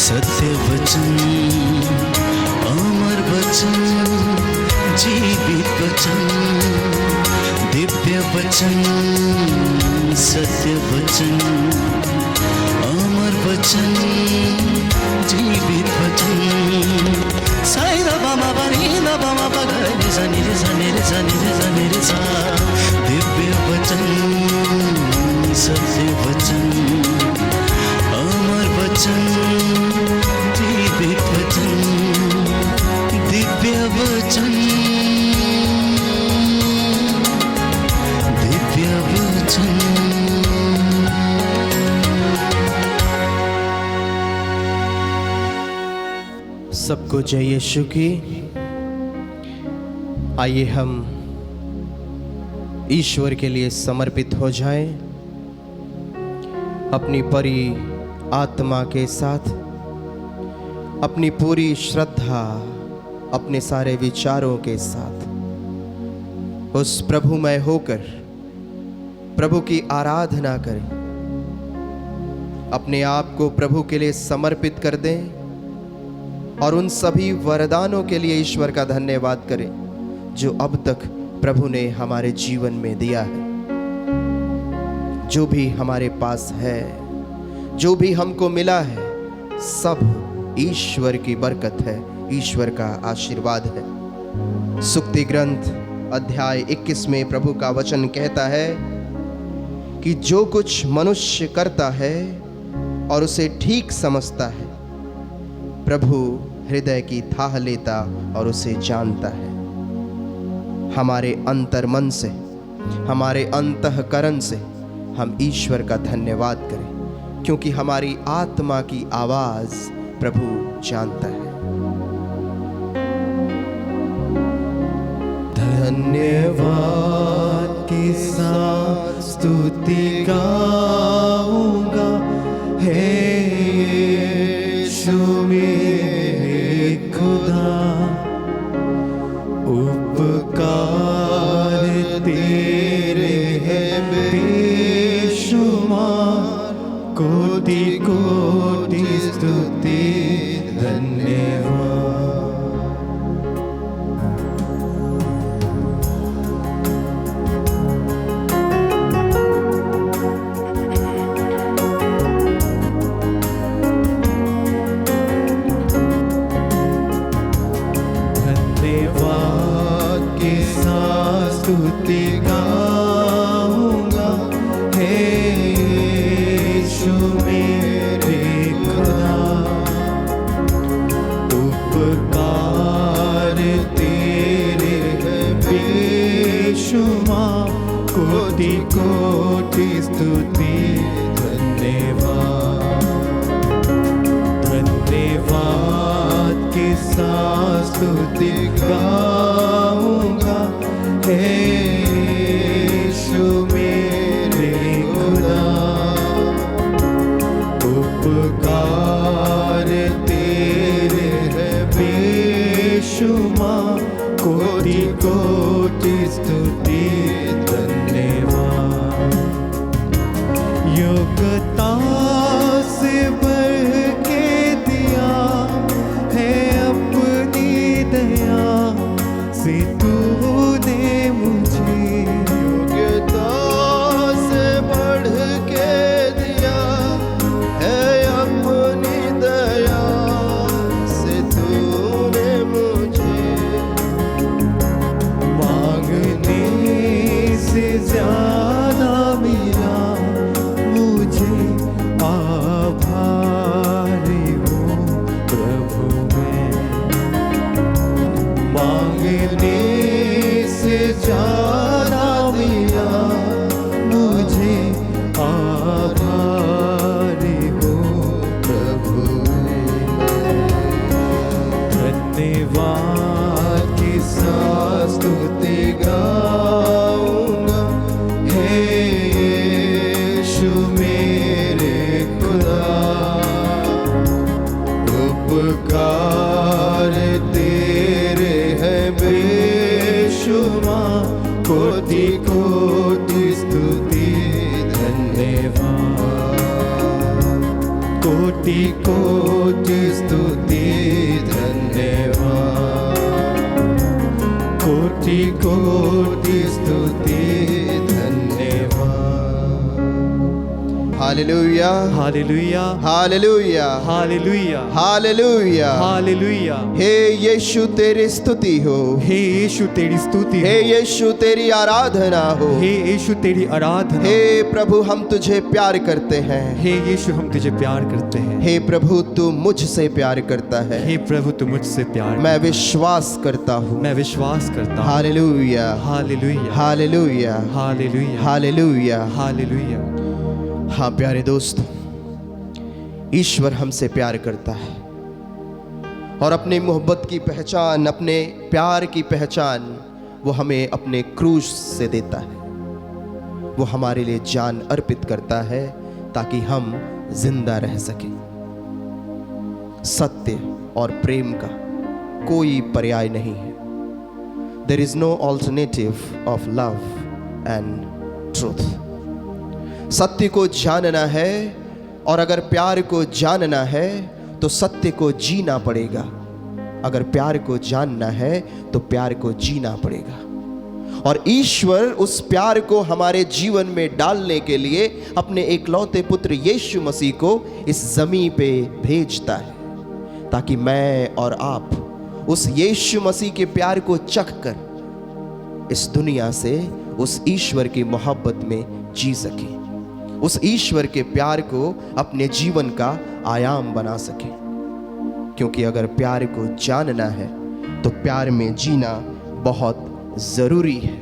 सत्य वचन, अमर वचन, जीवित वचन, दिव्य वचन, सत्य वचन, अमर वचन, जीवित वचन। साई दा बामा बनी दा बामा बगरे रे सा नी रे सा नी रे सा नी रे सा नी रे सा। दिव्य वचन, सत्य वचन, अमर वचन, जीवित वचन, दिव्य वचन, दिव्य वचन। सबको जय यीशु की। आइए हम ईश्वर के लिए समर्पित हो जाएं, अपनी परी आत्मा के साथ, अपनी पूरी श्रद्धा, अपने सारे विचारों के साथ उस प्रभुमय होकर प्रभु की आराधना करें। अपने आप को प्रभु के लिए समर्पित कर दें और उन सभी वरदानों के लिए ईश्वर का धन्यवाद करें जो अब तक प्रभु ने हमारे जीवन में दिया है। जो भी हमारे पास है, जो भी हमको मिला है, सब ईश्वर की बरकत है, ईश्वर का आशीर्वाद है। सुक्ति ग्रंथ अध्याय 21 में प्रभु का वचन कहता है कि जो कुछ मनुष्य करता है और उसे ठीक समझता है, प्रभु हृदय की थाह लेता और उसे जानता है। हमारे अंतर मन से, हमारे अंतःकरण से हम ईश्वर का धन्यवाद करें, क्योंकि हमारी आत्मा की आवाज प्रभु जानता है। धन्यवाद के साथ स्तुति गाऊंगा, हे यीशु मेरे खुदा, उपकार तेरे हैं बेशुमार, कोटि कोटि स्तुति धन्यवाद। स्तुति गाऊंगा, हे यीशु मेरे खुदा, उपकार तेरे हैं बेशुमार, कोटि कोटि स्तुति धन्यवाद। धन्यवाद के साथ स्तुति गाऊंगा, हे यीशु मेरे खुदा, उपकार तेरे हैं बेशुमार, कोटि कोटि स्तुति धन्यवाद। योग्यता से बढ़ के दिया है अपनी दया से तूने मुझे, योग्यता से बढ़ के दिया है अपनी दया से तूने मुझे, मांगने से ज्यादा मिला मुझे, आभारी हूँ प्रभु मैं। मांगने से ज्यादा मिला मुझे, आभारी हूँ प्रभु मैं। धन्यवाद के साथ स्तुति गाऊंगा, हे यीशु मेरे खुदा, उपकार तेरे हैं बेशुमार, कोटि कोटि स्तुति धन्यवाद। कोटि कोटि कोटि स्तुति धन्यवाद, कोटि कोटि स्तुति धन्यवाद। हालेलुया, हालेलुया, हालेलुया, हालेलुया, हालेलुया। हालेलुया। हे यीशु तेरी स्तुति हो, हे यीशु तेरी स्तुति हे हो, यीशु तेरी आराधना हो। हे यीशु तेरी आराधना। हे प्रभु हम तुझे प्यार करते हैं, हे यीशु हम तुझे प्यार करते हैं। हे प्रभु तू मुझसे प्यार करता है, हे प्रभु तू मुझसे प्यार। मैं विश्वास करता हूँ। मैं विश्वास करता हूँ। हालेलुया, हालेलुया, हालेलुया, हालेलुया, हालेलुया। हालेलुया। हाँ प्यारे दोस्त, ईश्वर हमसे प्यार करता है और अपनी मोहब्बत की पहचान, अपने प्यार की पहचान वो हमें अपने क्रूस से देता है। वो हमारे लिए जान अर्पित करता है ताकि हम जिंदा रह सकें। सत्य और प्रेम का कोई पर्याय नहीं है। There is no alternative of love and truth. सत्य को जानना है और अगर प्यार को जानना है तो सत्य को जीना पड़ेगा। अगर प्यार को जानना है तो प्यार को जीना पड़ेगा। और ईश्वर उस प्यार को हमारे जीवन में डालने के लिए अपने एकलौते पुत्र यीशु मसीह को इस जमीन पे भेजता है ताकि मैं और आप उस यीशु मसीह के प्यार को चख कर इस दुनिया से उस ईश्वर की मोहब्बत में जी सकें, उस ईश्वर के प्यार को अपने जीवन का आयाम बना सके। क्योंकि अगर प्यार को जानना है तो प्यार में जीना बहुत जरूरी है।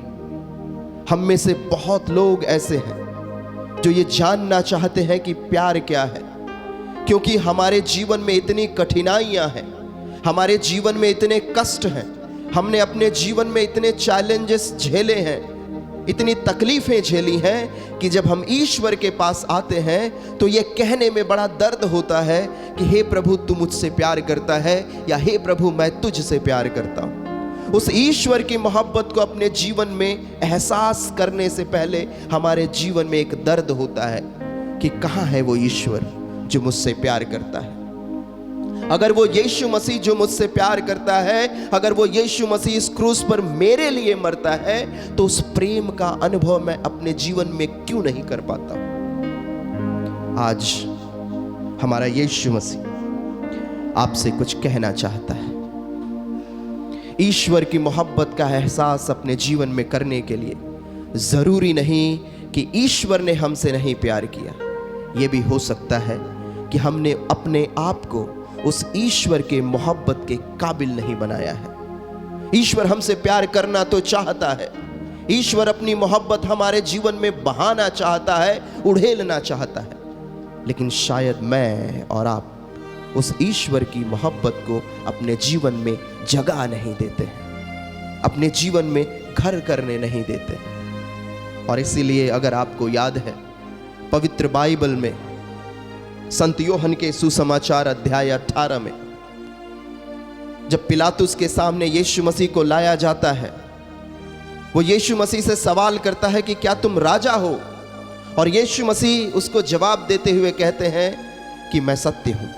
हम में से बहुत लोग ऐसे हैं जो ये जानना चाहते हैं कि प्यार क्या है, क्योंकि हमारे जीवन में इतनी कठिनाइयां हैं, हमारे जीवन में इतने कष्ट हैं, हमने अपने जीवन में इतने चैलेंजेस झेले हैं, इतनी तकलीफें झेली हैं कि जब हम ईश्वर के पास आते हैं तो ये कहने में बड़ा दर्द होता है कि हे प्रभु तू मुझसे प्यार करता है, या हे प्रभु मैं तुझसे प्यार करता हूँ। उस ईश्वर की मोहब्बत को अपने जीवन में एहसास करने से पहले हमारे जीवन में एक दर्द होता है कि कहाँ है वो ईश्वर जो मुझसे प्यार करता है। अगर वो यीशु मसीह जो मुझसे प्यार करता है, अगर वो यीशु मसीह इस क्रूस पर मेरे लिए मरता है, तो उस प्रेम का अनुभव मैं अपने जीवन में क्यों नहीं कर पाता हूं। आज हमारा यीशु मसीह आपसे कुछ कहना चाहता है। ईश्वर की मोहब्बत का एहसास अपने जीवन में करने के लिए जरूरी नहीं कि ईश्वर ने हमसे नहीं प्यार किया। यह भी हो सकता है कि हमने अपने आप को उस ईश्वर के मोहब्बत के काबिल नहीं बनाया है। ईश्वर हमसे प्यार करना तो चाहता है, ईश्वर अपनी मोहब्बत हमारे जीवन में बहाना चाहता है, उड़ेलना चाहता है, लेकिन शायद मैं और आप उस ईश्वर की मोहब्बत को अपने जीवन में जगह नहीं देते हैं, अपने जीवन में घर करने नहीं देते। और इसीलिए अगर आपको याद है, पवित्र बाइबल में संत योहन के सुसमाचार अध्याय 18 में जब पिलातुस के सामने यीशु मसीह को लाया जाता है, वो यीशु मसीह से सवाल करता है कि क्या तुम राजा हो? और यीशु मसीह उसको जवाब देते हुए कहते हैं कि मैं सत्य हूं।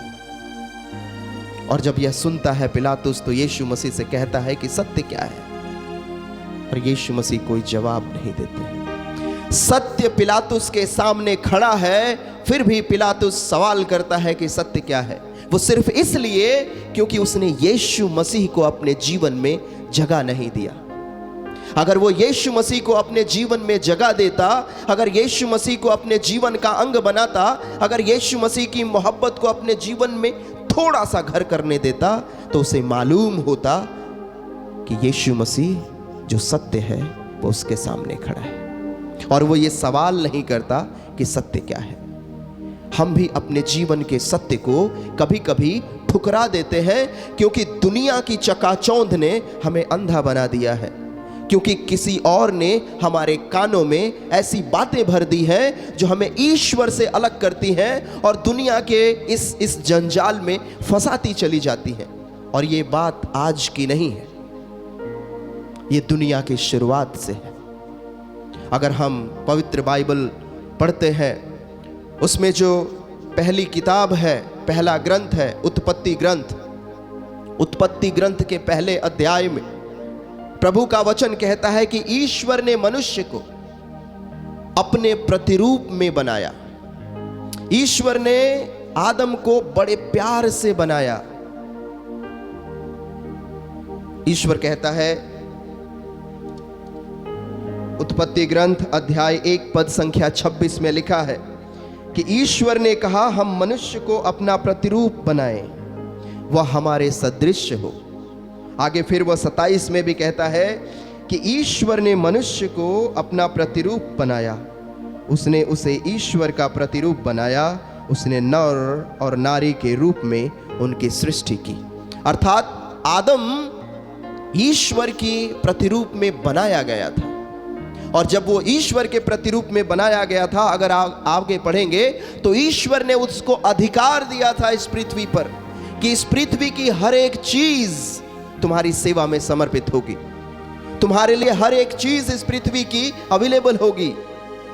और जब यह सुनता है पिलातुस तो यीशु मसीह से कहता है कि सत्य क्या है? और यीशु मसीह कोई जवाब नहीं देते। सत्य पिलातुस के सामने खड़ा है, फिर भी पिलातुस सवाल करता है कि सत्य क्या है। वो सिर्फ इसलिए क्योंकि उसने यीशु मसीह को अपने जीवन में जगह नहीं दिया। अगर वो यीशु मसीह को अपने जीवन में जगह देता, अगर यीशु मसीह को अपने जीवन का अंग बनाता, अगर यीशु मसीह की मोहब्बत को अपने जीवन में थोड़ा सा घर करने देता, तो उसे मालूम होता कि यीशु मसीह जो सत्य है वो उसके सामने खड़ा है। और वो ये सवाल नहीं करता कि सत्य क्या है। हम भी अपने जीवन के सत्य को कभी कभी ठुकरा देते हैं, क्योंकि दुनिया की चकाचौंध ने हमें अंधा बना दिया है, क्योंकि किसी और ने हमारे कानों में ऐसी बातें भर दी हैं जो हमें ईश्वर से अलग करती हैं और दुनिया के इस जंजाल में फंसाती चली जाती हैं। और ये बात आज की नहीं है, ये दुनिया की शुरुआत से है। अगर हम पवित्र बाइबल पढ़ते हैं, उसमें जो पहली किताब है, पहला ग्रंथ है उत्पत्ति ग्रंथ। उत्पत्ति ग्रंथ के पहले अध्याय में प्रभु का वचन कहता है कि ईश्वर ने मनुष्य को अपने प्रतिरूप में बनाया। ईश्वर ने आदम को बड़े प्यार से बनाया। ईश्वर कहता है, उत्पत्ति ग्रंथ अध्याय 1 पद संख्या 26 में लिखा है कि ईश्वर ने कहा, हम मनुष्य को अपना प्रतिरूप बनाएं, वह हमारे सदृश हो। आगे फिर वह 27 में भी कहता है कि ईश्वर ने मनुष्य को अपना प्रतिरूप बनाया, उसने उसे ईश्वर का प्रतिरूप बनाया, उसने नर और नारी के रूप में उनकी सृष्टि की। अर्थात आदम ईश्वर की प्रतिरूप में बनाया गया था। और जब वो ईश्वर के प्रतिरूप में बनाया गया था, अगर आगे पढ़ेंगे तो ईश्वर ने उसको अधिकार दिया था इस पृथ्वी पर कि इस पृथ्वी की हर एक चीज तुम्हारी सेवा में समर्पित होगी। तुम्हारे लिए हर एक चीज इस पृथ्वी की अवेलेबल होगी,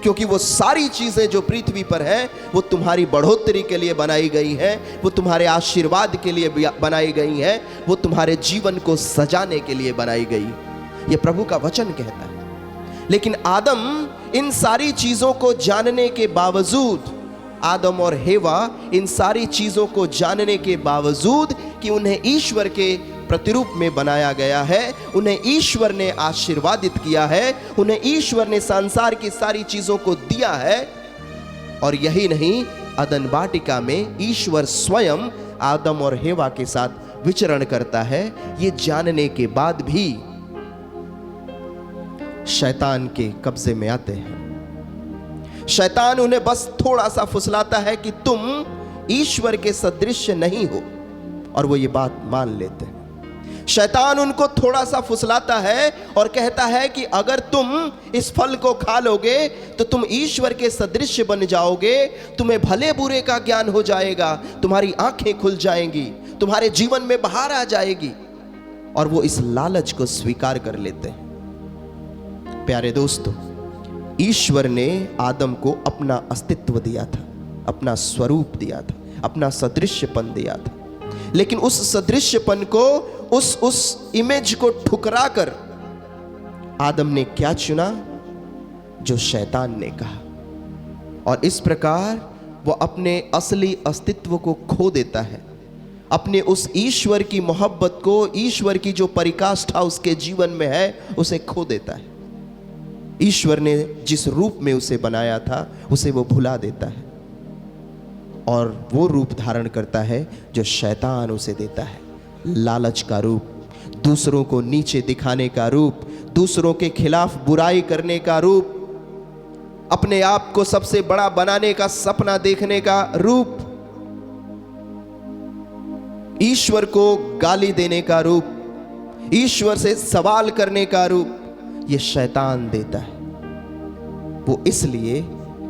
क्योंकि वो सारी चीजें जो पृथ्वी पर हैं वो तुम्हारी बढ़ोतरी के लिए बनाई गई हैं, वो तुम्हारे आशीर्वाद के लिए बनाई गई हैं, वो तुम्हारे जीवन को सजाने के लिए बनाई गई। ये प्रभु का वचन कहता है। लेकिन आदम इन सारी चीजों को जानने के बावजूद, आदम और हेवा इन सारी चीजों को जानने के बावजूद कि उन्हें ईश्वर के प्रतिरूप में बनाया गया है, उन्हें ईश्वर ने आशीर्वादित किया है, उन्हें ईश्वर ने संसार की सारी चीजों को दिया है। और यही नहीं, अदन वाटिका में ईश्वर स्वयं आदम और हेवा के साथ विचरण करता है। ये जानने के बाद भी शैतान के कब्जे में आते हैं। शैतान उन्हें बस थोड़ा सा फुसलाता है कि तुम ईश्वर के सदृश नहीं हो, और वो ये बात मान लेते हैं। शैतान उनको थोड़ा सा फुसलाता है और कहता है कि अगर तुम इस फल को खा लोगे तो तुम ईश्वर के सदृश बन जाओगे, तुम्हें भले बुरे का ज्ञान हो जाएगा, तुम्हारी आंखें खुल जाएंगी, तुम्हारे जीवन में बहार आ जाएगी। और वो इस लालच को स्वीकार कर लेते हैं। प्यारे दोस्तों, ईश्वर ने आदम को अपना अस्तित्व दिया था, अपना स्वरूप दिया था, अपना सदृश्यपन दिया था। लेकिन उस सदृश्यपन को, उस इमेज को ठुकरा कर आदम ने क्या चुना? जो शैतान ने कहा। और इस प्रकार वह अपने असली अस्तित्व को खो देता है, अपने उस ईश्वर की मोहब्बत को, ईश्वर की जो परिकाष्ठा उसके जीवन में है, उसे खो देता है। ईश्वर ने जिस रूप में उसे बनाया था उसे वो भुला देता है, और वो रूप धारण करता है जो शैतान उसे देता है। लालच का रूप, दूसरों को नीचे दिखाने का रूप, दूसरों के खिलाफ बुराई करने का रूप, अपने आप को सबसे बड़ा बनाने का सपना देखने का रूप, ईश्वर को गाली देने का रूप, ईश्वर से सवाल करने का रूप, ये शैतान देता है। वो इसलिए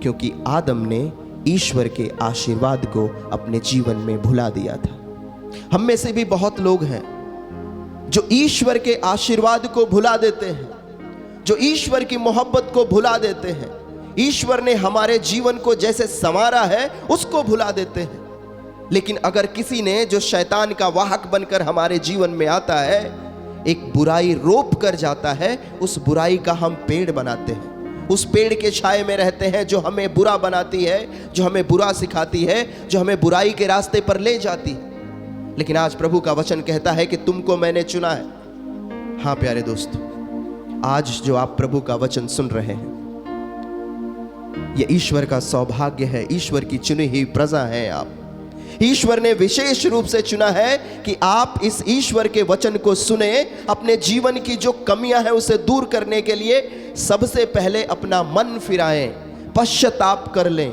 क्योंकि आदम ने ईश्वर के आशीर्वाद को अपने जीवन में भुला दिया था। हम में से भी बहुत लोग हैं जो ईश्वर के आशीर्वाद को भुला देते हैं, जो ईश्वर की मोहब्बत को भुला देते हैं, ईश्वर ने हमारे जीवन को जैसे संवारा है उसको भुला देते हैं। लेकिन अगर किसी ने, जो शैतान का वाहक बनकर हमारे जीवन में आता है, एक बुराई रोप कर जाता है, उस बुराई का हम पेड़ बनाते हैं, उस पेड़ के छाए में रहते हैं जो हमें बुरा बनाती है, जो हमें बुरा सिखाती है, जो हमें बुराई के रास्ते पर ले जाती है। लेकिन आज प्रभु का वचन कहता है कि तुमको मैंने चुना है। हाँ प्यारे दोस्तों, आज जो आप प्रभु का वचन सुन रहे हैं, यह ईश्वर का सौभाग्य है, ईश्वर की चुनी हुई प्रजा हैं आप। ईश्वर ने विशेष रूप से चुना है कि आप इस ईश्वर के वचन को सुने, अपने जीवन की जो कमियां हैं उसे दूर करने के लिए सबसे पहले अपना मन फिराएं, पश्चाताप कर लें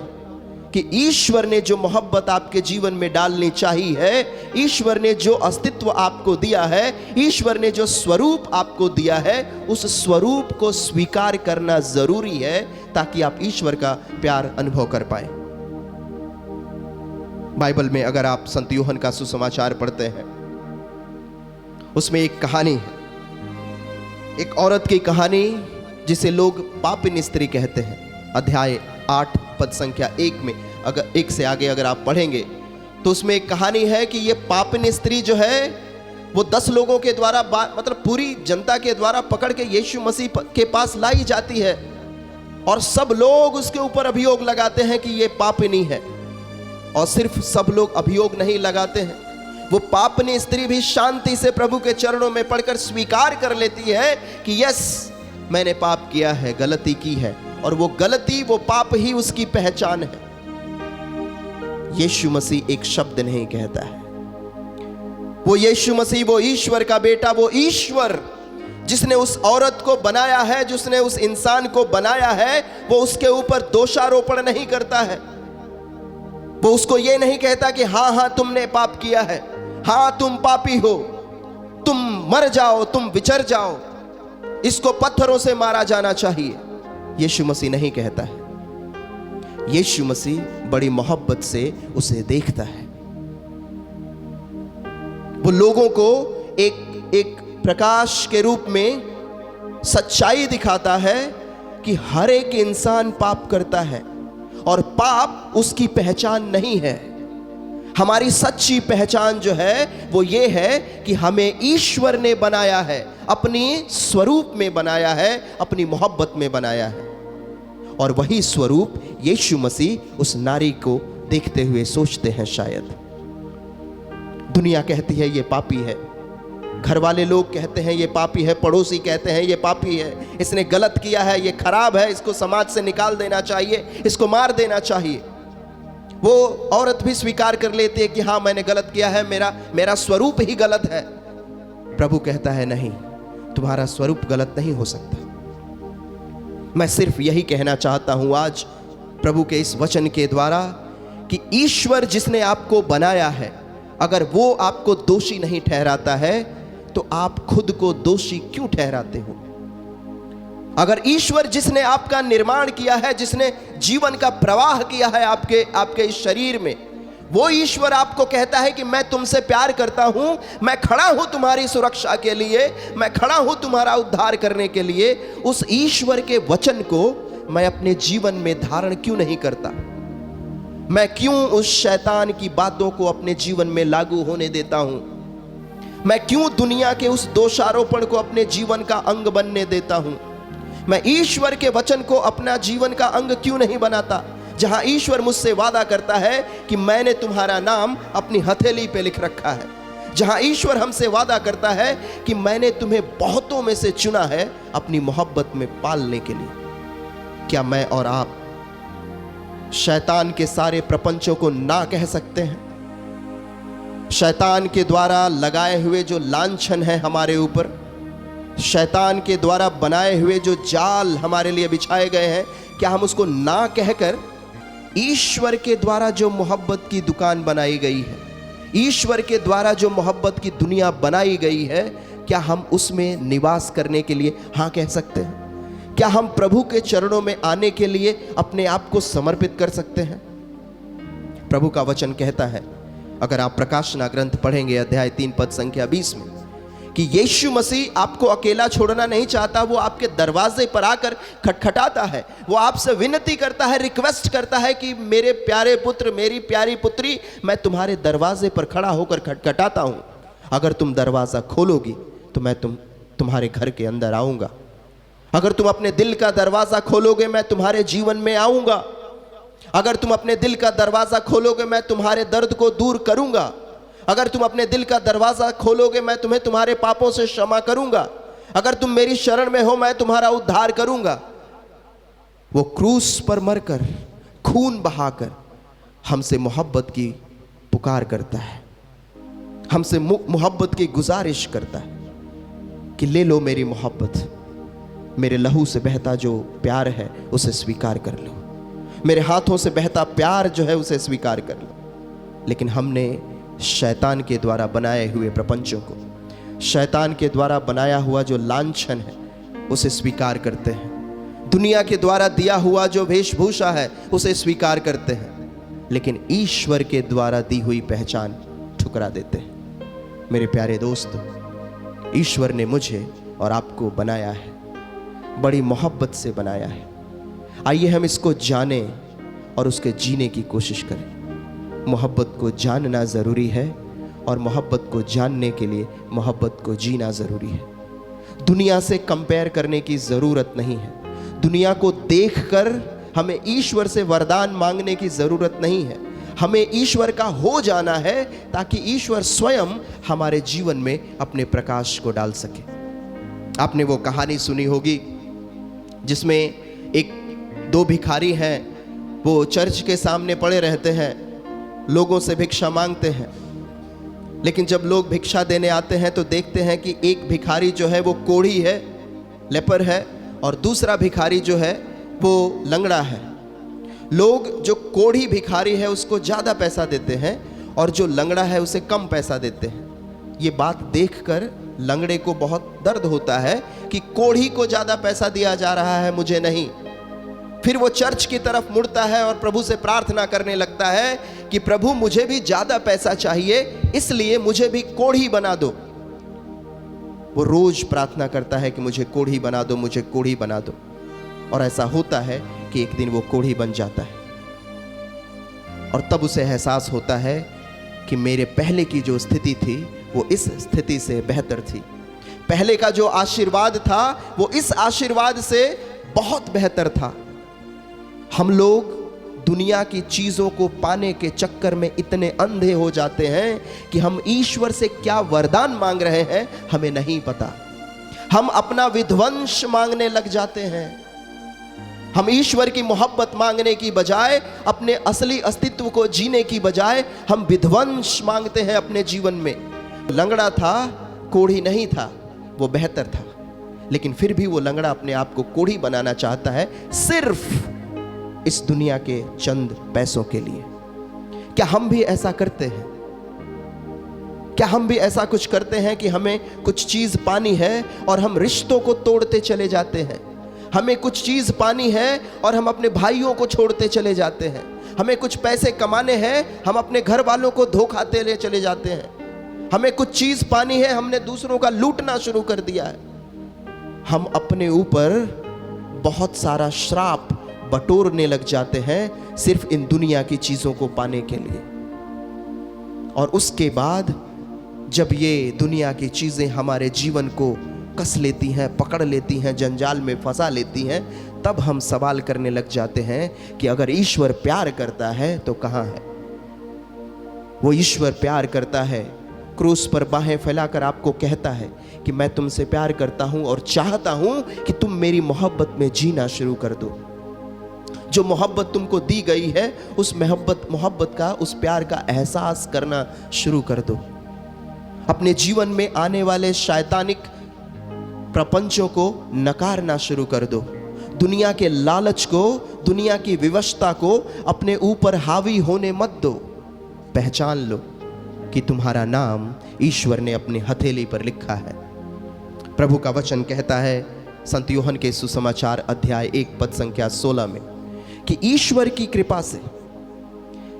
कि ईश्वर ने जो मोहब्बत आपके जीवन में डालनी चाहिए है, ईश्वर ने जो अस्तित्व आपको दिया है, ईश्वर ने जो स्वरूप आपको दिया है, उस स्वरूप को स्वीकार करना जरूरी है ताकि आप ईश्वर का प्यार अनुभव कर पाए। बाइबल में अगर आप संत यूहन्ना का सुसमाचार पढ़ते हैं, उसमें एक कहानी है, एक औरत की कहानी जिसे लोग पापिन स्त्री कहते हैं। अध्याय 8 पद संख्या 1 में अगर 1 से आगे अगर आप पढ़ेंगे तो उसमें एक कहानी है कि ये पापिन स्त्री जो है वो 10 लोगों के द्वारा मतलब पूरी जनता के द्वारा पकड़ के यीशु मसीह के पास लाई जाती है और सब लोग उसके ऊपर अभियोग लगाते हैं कि ये पापिनी है। और सिर्फ सब लोग अभियोग नहीं लगाते हैं, वो पापिनी स्त्री भी शांति से प्रभु के चरणों में पड़कर स्वीकार कर लेती है कि यस, मैंने पाप किया है, गलती की है, और वो गलती, वो पाप ही उसकी पहचान है। यीशु मसीह एक शब्द नहीं कहता है। वो यीशु मसीह, वो ईश्वर का बेटा, वो ईश्वर जिसने उस औरत को बनाया है, जिसने उस इंसान को बनाया है, वो उसके ऊपर दोषारोपण नहीं करता है। वो उसको ये नहीं कहता कि हाँ हाँ तुमने पाप किया है, हाँ तुम पापी हो, तुम मर जाओ, तुम विचर जाओ, इसको पत्थरों से मारा जाना चाहिए। यीशु मसीह नहीं कहता है। यीशु मसीह बड़ी मोहब्बत से उसे देखता है। वो लोगों को एक प्रकाश के रूप में सच्चाई दिखाता है कि हर एक इंसान पाप करता है और पाप उसकी पहचान नहीं है। हमारी सच्ची पहचान जो है वो ये है कि हमें ईश्वर ने बनाया है, अपनी स्वरूप में बनाया है, अपनी मोहब्बत में बनाया है। और वही स्वरूप यीशु मसीह उस नारी को देखते हुए सोचते हैं, शायद दुनिया कहती है ये पापी है, घर वाले लोग कहते हैं ये पापी है, पड़ोसी कहते हैं ये पापी है, इसने गलत किया है, ये खराब है, इसको समाज से निकाल देना चाहिए, इसको मार देना चाहिए। वो औरत भी स्वीकार कर लेती है कि हाँ मैंने गलत किया है, मेरा स्वरूप ही गलत है। प्रभु कहता है नहीं, तुम्हारा स्वरूप गलत नहीं हो सकता। मैं सिर्फ यही कहना चाहता हूं आज प्रभु के इस वचन के द्वारा कि ईश्वर जिसने आपको बनाया है, अगर वो आपको दोषी नहीं ठहराता है तो आप खुद को दोषी क्यों ठहराते हो? अगर ईश्वर जिसने आपका निर्माण किया है, जिसने जीवन का प्रवाह किया है आपके इस शरीर में, वो ईश्वर आपको कहता है कि मैं तुमसे प्यार करता हूं, मैं खड़ा हूं तुम्हारी सुरक्षा के लिए, मैं खड़ा हूं तुम्हारा उद्धार करने के लिए, उस ईश्वर के वचन को मैं अपने जीवन में धारण क्यों नहीं करता? मैं क्यों उस शैतान की बातों को अपने जीवन में लागू होने देता हूं? मैं क्यों दुनिया के उस दोषारोपण को अपने जीवन का अंग बनने देता हूं? मैं ईश्वर के वचन को अपना जीवन का अंग क्यों नहीं बनाता? जहां ईश्वर मुझसे वादा करता है कि मैंने तुम्हारा नाम अपनी हथेली पे लिख रखा है, जहां ईश्वर हमसे वादा करता है कि मैंने तुम्हें बहुतों में से चुना है अपनी मोहब्बत में पालने के लिए। क्या मैं और आप शैतान के सारे प्रपंचों को ना कह सकते हैं? शैतान के द्वारा लगाए हुए जो लांछन है हमारे ऊपर, शैतान के द्वारा बनाए हुए जो जाल हमारे लिए बिछाए गए हैं, क्या हम उसको ना कहकर ईश्वर के द्वारा जो मोहब्बत की दुकान बनाई गई है, ईश्वर के द्वारा जो मोहब्बत की दुनिया बनाई गई है, क्या हम उसमें निवास करने के लिए हाँ कह सकते हैं? क्या हम प्रभु के चरणों में आने के लिए अपने आप को समर्पित कर सकते हैं? प्रभु का वचन कहता है, अगर आप प्रकाशना ग्रंथ पढ़ेंगे अध्याय 3 पद संख्या 20 में, कि यीशु मसीह आपको अकेला छोड़ना नहीं चाहता। वो आपके दरवाजे पर आकर खटखटाता है, वो आपसे विनती करता है, रिक्वेस्ट करता है कि मेरे प्यारे पुत्र, मेरी प्यारी पुत्री, मैं तुम्हारे दरवाजे पर खड़ा होकर खटखटाता हूं। अगर तुम दरवाजा खोलोगी तो मैं तुम्हारे घर के अंदर आऊंगा। अगर तुम अपने दिल का दरवाजा खोलोगे, मैं तुम्हारे जीवन में आऊंगा। अगर तुम अपने दिल का दरवाजा खोलोगे, मैं तुम्हारे दर्द को दूर करूंगा। अगर तुम अपने दिल का दरवाजा खोलोगे, मैं तुम्हें तुम्हारे पापों से क्षमा करूंगा। अगर तुम मेरी शरण में हो, मैं तुम्हारा उद्धार करूंगा। वो क्रूस पर मरकर, खून बहाकर हमसे मोहब्बत की पुकार करता है, हमसे मोहब्बत की गुजारिश करता है कि ले लो मेरी मोहब्बत, मेरे लहू से बहता जो प्यार है उसे स्वीकार कर लो, मेरे हाथों से बहता प्यार जो है उसे स्वीकार कर लो। लेकिन हमने शैतान के द्वारा बनाए हुए प्रपंचों को, शैतान के द्वारा बनाया हुआ जो लांछन है उसे स्वीकार करते हैं। दुनिया के द्वारा दिया हुआ जो वेशभूषा है उसे स्वीकार करते हैं, लेकिन ईश्वर के द्वारा दी हुई पहचान ठुकरा देते हैं। मेरे प्यारे दोस्तों, ईश्वर ने मुझे और आपको बनाया है, बड़ी मोहब्बत से बनाया है। आइए हम इसको जानें और उसके जीने की कोशिश करें। मोहब्बत को जानना ज़रूरी है और मोहब्बत को जानने के लिए मोहब्बत को जीना ज़रूरी है। दुनिया से कंपेयर करने की ज़रूरत नहीं है। दुनिया को देखकर हमें ईश्वर से वरदान मांगने की ज़रूरत नहीं है। हमें ईश्वर का हो जाना है ताकि ईश्वर स्वयं हमारे जीवन में अपने प्रकाश को डाल सके। आपने वो कहानी सुनी होगी जिसमें एक दो भिखारी हैं, वो चर्च के सामने पड़े रहते हैं, लोगों से भिक्षा मांगते हैं। लेकिन जब लोग भिक्षा देने आते हैं तो देखते हैं कि एक भिखारी जो है वो कोढ़ी है, लेपर है, और दूसरा भिखारी जो है वो लंगड़ा है। लोग जो कोढ़ी भिखारी है उसको ज़्यादा पैसा देते हैं और जो लंगड़ा है उसे कम पैसा देते हैं। ये बात देखकर लंगड़े को बहुत दर्द होता है कि कोढ़ी को ज़्यादा पैसा दिया जा रहा है, मुझे नहीं। फिर वो चर्च की तरफ मुड़ता है और प्रभु से प्रार्थना करने लगता है कि प्रभु मुझे भी ज़्यादा पैसा चाहिए, इसलिए मुझे भी कोढ़ी बना दो। वो रोज प्रार्थना करता है कि मुझे कोढ़ी बना दो, मुझे कोढ़ी बना दो। और ऐसा होता है कि एक दिन वो कोढ़ी बन जाता है और तब उसे एहसास होता है कि मेरे पहले की जो स्थिति थी वो इस स्थिति से बेहतर थी। पहले का जो आशीर्वाद था वो इस आशीर्वाद से बहुत बेहतर था। हम लोग दुनिया की चीज़ों को पाने के चक्कर में इतने अंधे हो जाते हैं कि हम ईश्वर से क्या वरदान मांग रहे हैं हमें नहीं पता। हम अपना विध्वंस मांगने लग जाते हैं। हम ईश्वर की मोहब्बत मांगने की बजाय, अपने असली अस्तित्व को जीने की बजाय हम विध्वंस मांगते हैं अपने जीवन में। लंगड़ा था, कोढ़ी नहीं था, वो बेहतर था, लेकिन फिर भी वो लंगड़ा अपने आप को कोढ़ी बनाना चाहता है सिर्फ इस दुनिया के चंद पैसों के लिए। क्या हम भी ऐसा करते हैं? क्या हम भी ऐसा कुछ करते हैं कि हमें कुछ चीज पानी है और हम रिश्तों को तोड़ते चले जाते हैं? हमें कुछ चीज पानी है और हम अपने भाइयों को छोड़ते चले जाते हैं। हमें कुछ पैसे कमाने हैं, हम अपने घर वालों को धोखा देते चले जाते हैं। हमें कुछ चीज पानी है, हमने दूसरों का लूटना शुरू कर दिया है। हम अपने ऊपर बहुत सारा श्राप बटोरने लग जाते हैं सिर्फ इन दुनिया की चीजों को पाने के लिए। और उसके बाद जब ये दुनिया की चीजें हमारे जीवन को कस लेती हैं, पकड़ लेती हैं, जंजाल में फंसा लेती हैं, तब हम सवाल करने लग जाते हैं कि अगर ईश्वर प्यार करता है तो कहाँ है? वो ईश्वर प्यार करता है, क्रूस पर बाहें फैलाकर आपको कहता है कि मैं तुमसे प्यार करता हूं और चाहता हूं कि तुम मेरी मोहब्बत में जीना शुरू कर दो। जो मोहब्बत तुमको दी गई है उस मोहब्बत का, उस प्यार का एहसास करना शुरू कर दो। अपने जीवन में आने वाले शैतानिक प्रपंचों को नकारना शुरू कर दो। दुनिया के लालच को, दुनिया की विवशता को अपने ऊपर हावी होने मत दो। पहचान लो कि तुम्हारा नाम ईश्वर ने अपनी हथेली पर लिखा है। प्रभु का वचन कहता है संत यूहन्ना के सुसमाचार अध्याय 1 पद संख्या 16 में कि ईश्वर की कृपा से,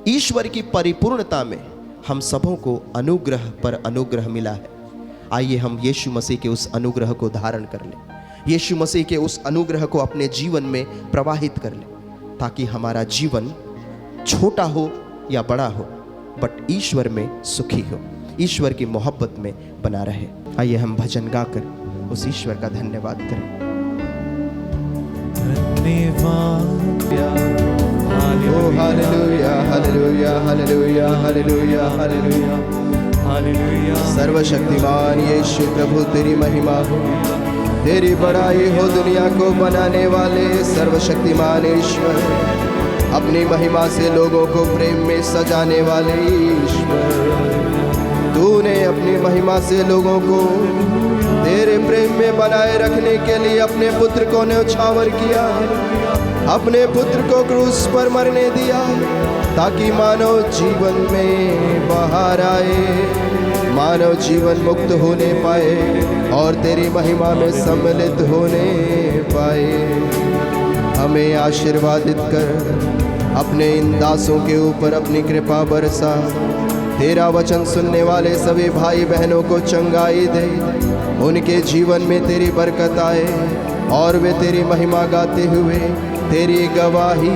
ईश्वर की परिपूर्णता में हम सबों को अनुग्रह पर अनुग्रह मिला है। आइए हम यीशु मसीह के उस अनुग्रह को धारण कर लें, यीशु मसीह के उस अनुग्रह को अपने जीवन में प्रवाहित कर लें, ताकि हमारा जीवन छोटा हो या बड़ा हो बट ईश्वर में सुखी हो, ईश्वर की मोहब्बत में बना रहे। आइए हम भजन गाकर उस ईश्वर का धन्यवाद करें। हालेलुया हालेलुया हालेलुया हालेलुया हालेलुया हालेलुया। सर्वशक्तिमान यीशु प्रभु तेरी महिमा हो, तेरी बड़ाई हो दुनिया को बनाने वाले सर्वशक्तिमान ईश्वर, अपनी महिमा से लोगों को प्रेम में सजाने वाले ईश्वर। तूने अपनी महिमा से लोगों को तेरे प्रेम में बनाए रखने के लिए अपने पुत्र को न्यौछावर किया, अपने पुत्र को क्रूस पर मरने दिया ताकि मानव जीवन में बाहर आए, मानव जीवन मुक्त होने पाए और तेरी महिमा में सम्मिलित होने पाए। हमें आशीर्वादित कर, अपने इन दासों के ऊपर अपनी कृपा बरसा। तेरा वचन सुनने वाले सभी भाई बहनों को चंगाई दे, उनके जीवन में तेरी बरकत आए और वे तेरी महिमा गाते हुए तेरी गवाही